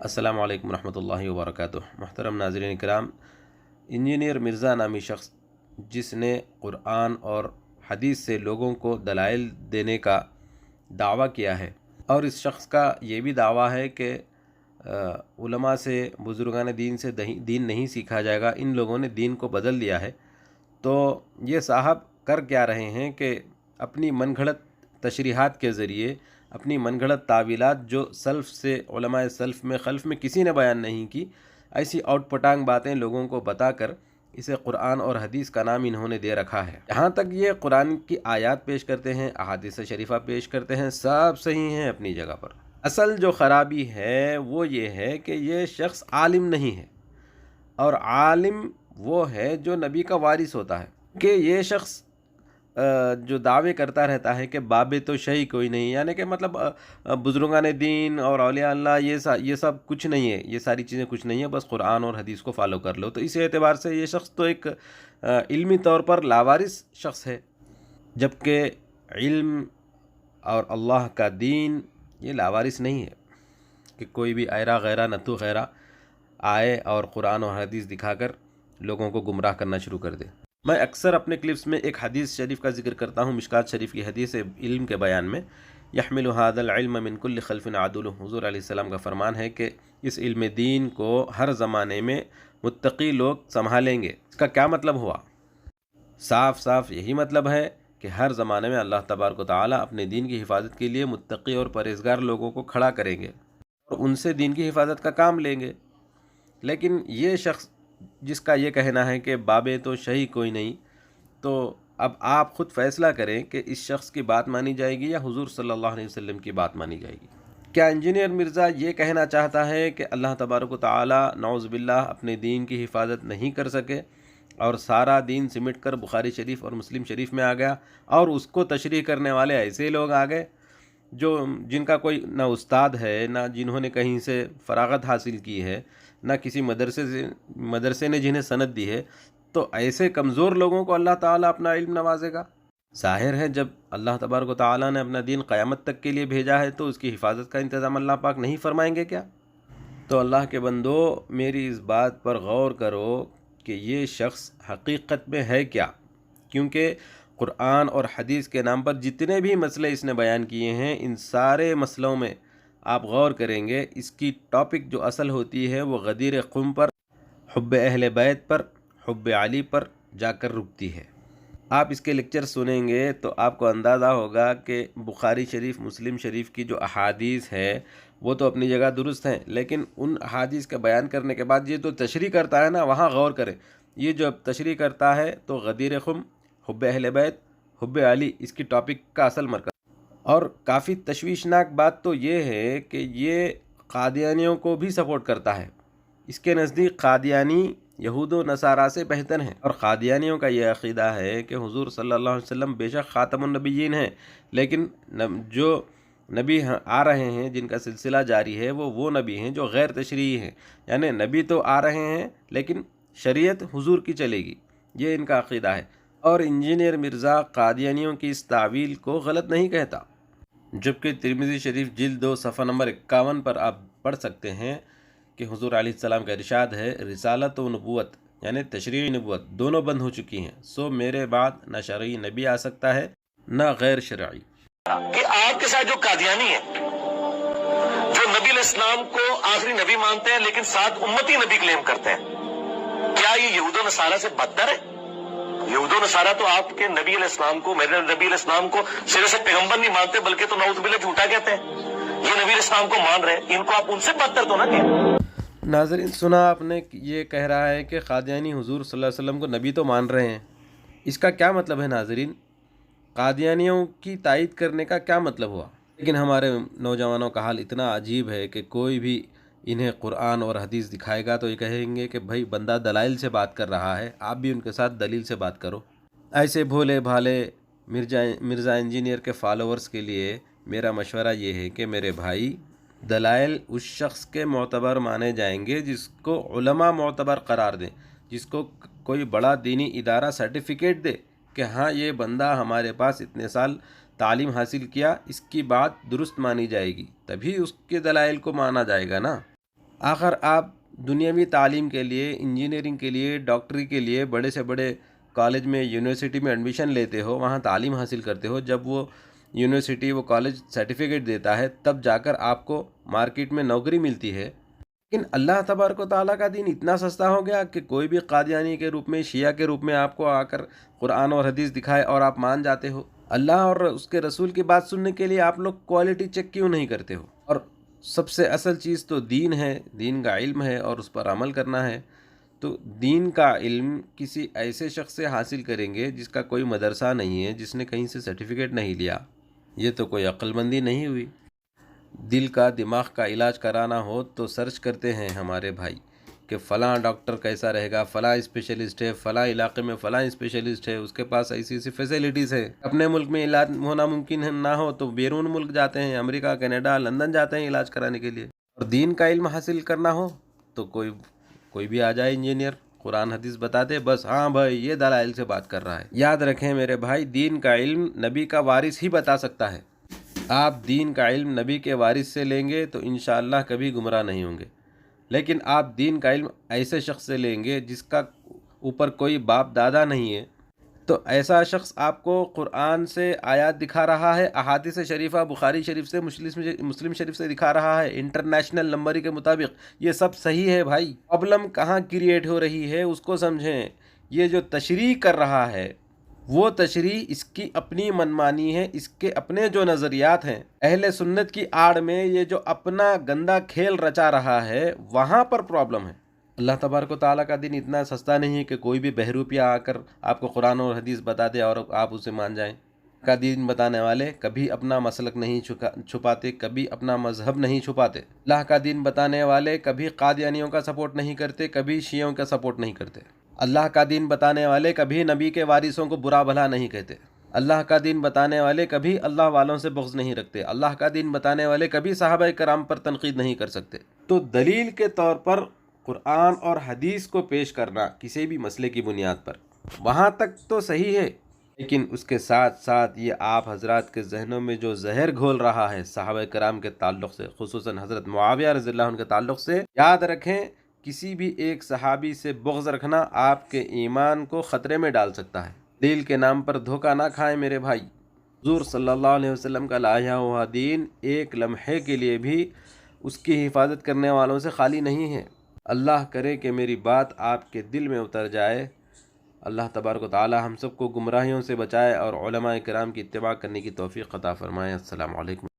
السلام علیکم ورحمۃ اللہ وبرکاتہ۔ محترم ناظرین کرام، انجینئر مرزا نامی شخص جس نے قرآن اور حدیث سے لوگوں کو دلائل دینے کا دعویٰ کیا ہے، اور اس شخص کا یہ بھی دعویٰ ہے کہ علماء سے، بزرگان دین سے دین نہیں سیکھا جائے گا، ان لوگوں نے دین کو بدل دیا ہے، تو یہ صاحب کر کیا رہے ہیں کہ اپنی من گھڑت تشریحات کے ذریعے، اپنی من گھڑت تعویلات جو سلف سے، علماء سلف میں خلف میں کسی نے بیان نہیں کی، ایسی آؤٹ پٹانگ باتیں لوگوں کو بتا کر اسے قرآن اور حدیث کا نام انہوں نے دے رکھا ہے۔ یہاں تک یہ قرآن کی آیات پیش کرتے ہیں، احادیث شریفہ پیش کرتے ہیں، سب صحیح ہیں اپنی جگہ پر۔ اصل جو خرابی ہے وہ یہ ہے کہ یہ شخص عالم نہیں ہے، اور عالم وہ ہے جو نبی کا وارث ہوتا ہے، کہ یہ شخص جو دعوے کرتا رہتا ہے کہ باب تو شیء کوئی نہیں، یعنی کہ مطلب بزرگان دین اور اولیاء اللہ یہ سب کچھ نہیں ہے، یہ ساری چیزیں کچھ نہیں ہے، بس قرآن اور حدیث کو فالو کر لو، تو اس اعتبار سے یہ شخص تو ایک علمی طور پر لاوارث شخص ہے، جبکہ علم اور اللہ کا دین یہ لاوارث نہیں ہے کہ کوئی بھی ایرا غیرہ نتو غیرہ آئے اور قرآن اور حدیث دکھا کر لوگوں کو گمراہ کرنا شروع کر دے۔ میں اکثر اپنے کلپس میں ایک حدیث شریف کا ذکر کرتا ہوں، مشکات شریف کی حدیث علم کے بیان میں، یحمل هذا العلم من کل خلف عدول، حضور علیہ السلام کا فرمان ہے کہ اس علم دین کو ہر زمانے میں متقی لوگ سنبھالیں گے۔ اس کا کیا مطلب ہوا؟ صاف صاف یہی مطلب ہے کہ ہر زمانے میں اللہ تبارک و تعالیٰ اپنے دین کی حفاظت کے لیے متقی اور پرہیزگار لوگوں کو کھڑا کریں گے اور ان سے دین کی حفاظت کا کام لیں گے۔ لیکن یہ شخص جس کا یہ کہنا ہے کہ باب تو شیء کوئی نہیں، تو اب آپ خود فیصلہ کریں کہ اس شخص کی بات مانی جائے گی یا حضور صلی اللہ علیہ وسلم کی بات مانی جائے گی۔ کیا انجینئر مرزا یہ کہنا چاہتا ہے کہ اللہ تبارک و تعالیٰ نعوذ باللہ اپنے دین کی حفاظت نہیں کر سکے اور سارا دین سمٹ کر بخاری شریف اور مسلم شریف میں آ گیا، اور اس کو تشریح کرنے والے ایسے لوگ آ گئے جن کا کوئی نہ استاد ہے، نہ جنہوں نے کہیں سے فراغت حاصل کی ہے، نہ کسی مدرسے نے جنہیں سند دی ہے، تو ایسے کمزور لوگوں کو اللہ تعالیٰ اپنا علم نوازے گا؟ ظاہر ہے جب اللہ تبارک و تعالیٰ نے اپنا دین قیامت تک کے لیے بھیجا ہے تو اس کی حفاظت کا انتظام اللہ پاک نہیں فرمائیں گے کیا؟ تو اللہ کے بندو، میری اس بات پر غور کرو کہ یہ شخص حقیقت میں ہے کیا، کیونکہ قرآن اور حدیث کے نام پر جتنے بھی مسئلے اس نے بیان کیے ہیں، ان سارے مسئلوں میں آپ غور کریں گے، اس کی ٹاپک جو اصل ہوتی ہے وہ غدیر قوم پر، حب اہل بیت پر، حب علی پر جا کر رکتی ہے۔ آپ اس کے لیکچر سنیں گے تو آپ کو اندازہ ہوگا کہ بخاری شریف، مسلم شریف کی جو احادیث ہے وہ تو اپنی جگہ درست ہیں، لیکن ان احادیث کا بیان کرنے کے بعد یہ تو تشریح کرتا ہے نا، وہاں غور کریں، یہ جو تشریح کرتا ہے تو غدیر قوم، حب اہل بیت، حب علی اس کی ٹاپک کا اصل مرکز۔ اور کافی تشویشناک بات تو یہ ہے کہ یہ قادیانیوں کو بھی سپورٹ کرتا ہے۔ اس کے نزدیک قادیانی یہود و نصارہ سے بہتر ہیں، اور قادیانیوں کا یہ عقیدہ ہے کہ حضور صلی اللہ علیہ وسلم بے شک خاتم النبیین ہیں، لیکن جو نبی آ رہے ہیں جن کا سلسلہ جاری ہے وہ نبی ہیں جو غیر تشریعی ہیں، یعنی نبی تو آ رہے ہیں لیکن شریعت حضور کی چلے گی، یہ ان کا عقیدہ ہے۔ اور انجینئر مرزا قادیانیوں کی اس تعویل کو غلط نہیں کہتا، جبکہ ترمذی شریف جلد 2 صفحہ نمبر 51 پر آپ پڑھ سکتے ہیں کہ حضور علیہ السلام کا ارشاد ہے، رسالت و نبوت یعنی تشریعی نبوت دونوں بند ہو چکی ہیں، سو میرے بعد نہ شرعی نبی آ سکتا ہے نہ غیر شرعی۔ کہ آپ کے ساتھ جو قادیانی ہیں، جو نبی علیہ السلام کو آخری نبی مانتے ہیں لیکن ساتھ امتی نبی کلیم کرتے ہیں، کیا یہ یہود و نصارہ سے بدتر ہے؟ یہود و نصارہ تو آپ کے نبی علیہ السلام کو، میرے نبی علیہ السلام کو سرے سے پیغمبر نہیں مانتے، بلکہ تو نعوذ باللہ جھوٹا کہتے ہیں۔ یہ نبی علیہ السلام کو مان رہے ہیں، ان کو آپ ان سے بدتر تو نہ کہیں۔ ناظرین سنا آپ نے، یہ کہہ رہا ہے کہ قادیانی حضور صلی اللہ علیہ وسلم کو نبی تو مان رہے ہیں، اس کا کیا مطلب ہے ناظرین؟ قادیانیوں کی تائید کرنے کا کیا مطلب ہوا؟ لیکن ہمارے نوجوانوں کا حال اتنا عجیب ہے کہ کوئی بھی انہیں قرآن اور حدیث دکھائے گا تو یہ کہیں گے کہ بھائی بندہ دلائل سے بات کر رہا ہے، آپ بھی ان کے ساتھ دلیل سے بات کرو۔ ایسے بھولے بھالے مرزا انجینئر کے فالوورز کے لیے میرا مشورہ یہ ہے کہ میرے بھائی، دلائل اس شخص کے معتبر مانے جائیں گے جس کو علماء معتبر قرار دیں، جس کو کوئی بڑا دینی ادارہ سرٹیفکیٹ دے کہ ہاں یہ بندہ ہمارے پاس اتنے سال تعلیم حاصل کیا، اس کی بات درست مانی جائے گی، تبھی اس کے دلائل کو مانا جائے گا نا۔ آخر آپ دنیاوی تعلیم کے لیے، انجینئرنگ کے لیے، ڈاکٹری کے لیے بڑے سے بڑے کالج میں، یونیورسٹی میں ایڈمیشن لیتے ہو، وہاں تعلیم حاصل کرتے ہو. جب وہ یونیورسٹی، وہ کالج سرٹیفکیٹ دیتا ہے، تب جا کر آپ کو مارکیٹ میں نوکری ملتی ہے. لیکن اللہ تبارک و تعالیٰ کا دین اتنا سستا ہو گیا کہ کوئی بھی قادیانی کے روپ میں، شیعہ کے روپ میں آپ کو آ کر قرآن اور حدیث دکھائے اور آپ مان جاتے ہو. اللہ اور اس کے رسول کی بات سننے کے لیے آپ لوگ کوالٹی چیک کیوں نہیں کرتے ہو؟ اور سب سے اصل چیز تو دین ہے، دین کا علم ہے اور اس پر عمل کرنا ہے. تو دین کا علم کسی ایسے شخص سے حاصل کریں گے جس کا کوئی مدرسہ نہیں ہے، جس نے کہیں سے سرٹیفکیٹ نہیں لیا. یہ تو کوئی عقل مندی نہیں ہوئی. دل کا، دماغ کا علاج کرانا ہو تو سرچ کرتے ہیں ہمارے بھائی کہ فلاں ڈاکٹر کیسا رہے گا، فلاں اسپیشلسٹ ہے، فلاں علاقے میں فلاں اسپیشلسٹ ہے، اس کے پاس ایسی ایسی فیسلٹیز ہے. اپنے ملک میں علاج ہونا ممکن نہ ہو تو بیرون ملک جاتے ہیں، امریکہ، کینیڈا، لندن جاتے ہیں علاج کرانے کے لیے. اور دین کا علم حاصل کرنا ہو تو کوئی بھی آ جائے انجینئر، قرآن حدیث بتا دے، بس ہاں بھائی یہ دلائل سے بات کر رہا ہے. یاد رکھیں میرے بھائی، دین کا علم نبی کا وارث ہی بتا سکتا ہے. آپ دین کا علم نبی کے وارث سے لیں گے تو انشاءاللہ کبھی گمراہ نہیں ہوں گے. لیکن آپ دین کا علم ایسے شخص سے لیں گے جس کا اوپر کوئی باپ دادا نہیں ہے، تو ایسا شخص آپ کو قرآن سے آیات دکھا رہا ہے، احادیث شریفہ بخاری شریف سے، مسلم شریف سے دکھا رہا ہے انٹرنیشنل نمبر کے مطابق. یہ سب صحیح ہے بھائی. پرابلم کہاں کریٹ ہو رہی ہے اس کو سمجھیں. یہ جو تشریح کر رہا ہے وہ تشریح اس کی اپنی منمانی ہے، اس کے اپنے جو نظریات ہیں. اہل سنت کی آڑ میں یہ جو اپنا گندا کھیل رچا رہا ہے، وہاں پر پرابلم ہے. اللہ تبارک و تعالیٰ کا دین اتنا سستا نہیں ہے کہ کوئی بھی بہروپیہ آ کر آپ کو قرآن اور حدیث بتا دے اور آپ اسے مان جائیں. کا دین بتانے والے کبھی اپنا مسلک نہیں چھپاتے، کبھی اپنا مذہب نہیں چھپاتے. اللہ کا دین بتانے والے کبھی قادیانیوں کا سپورٹ نہیں کرتے، کبھی شیعوں کا سپورٹ نہیں کرتے. اللہ کا دین بتانے والے کبھی نبی کے وارثوں کو برا بھلا نہیں کہتے. اللہ کا دین بتانے والے کبھی اللہ والوں سے بغض نہیں رکھتے. اللہ کا دین بتانے والے کبھی صحابہ کرام پر تنقید نہیں کر سکتے. تو دلیل کے طور پر قرآن اور حدیث کو پیش کرنا کسی بھی مسئلے کی بنیاد پر، وہاں تک تو صحیح ہے. لیکن اس کے ساتھ ساتھ یہ آپ حضرات کے ذہنوں میں جو زہر گھول رہا ہے صحابہ کرام کے تعلق سے، خصوصاً حضرت معاویہ رضی اللہ عنہ کے تعلق سے، یاد رکھیں کسی بھی ایک صحابی سے بغض رکھنا آپ کے ایمان کو خطرے میں ڈال سکتا ہے. دل کے نام پر دھوکہ نہ کھائیں میرے بھائی. حضور صلی اللہ علیہ وسلم کا لایا ہوا دین ایک لمحے کے لیے بھی اس کی حفاظت کرنے والوں سے خالی نہیں ہے. اللہ کرے کہ میری بات آپ کے دل میں اتر جائے. اللہ تبارک و تعالی ہم سب کو گمراہیوں سے بچائے اور علماء کرام کی اتباع کرنے کی توفیق عطا فرمائے. السلام علیکم.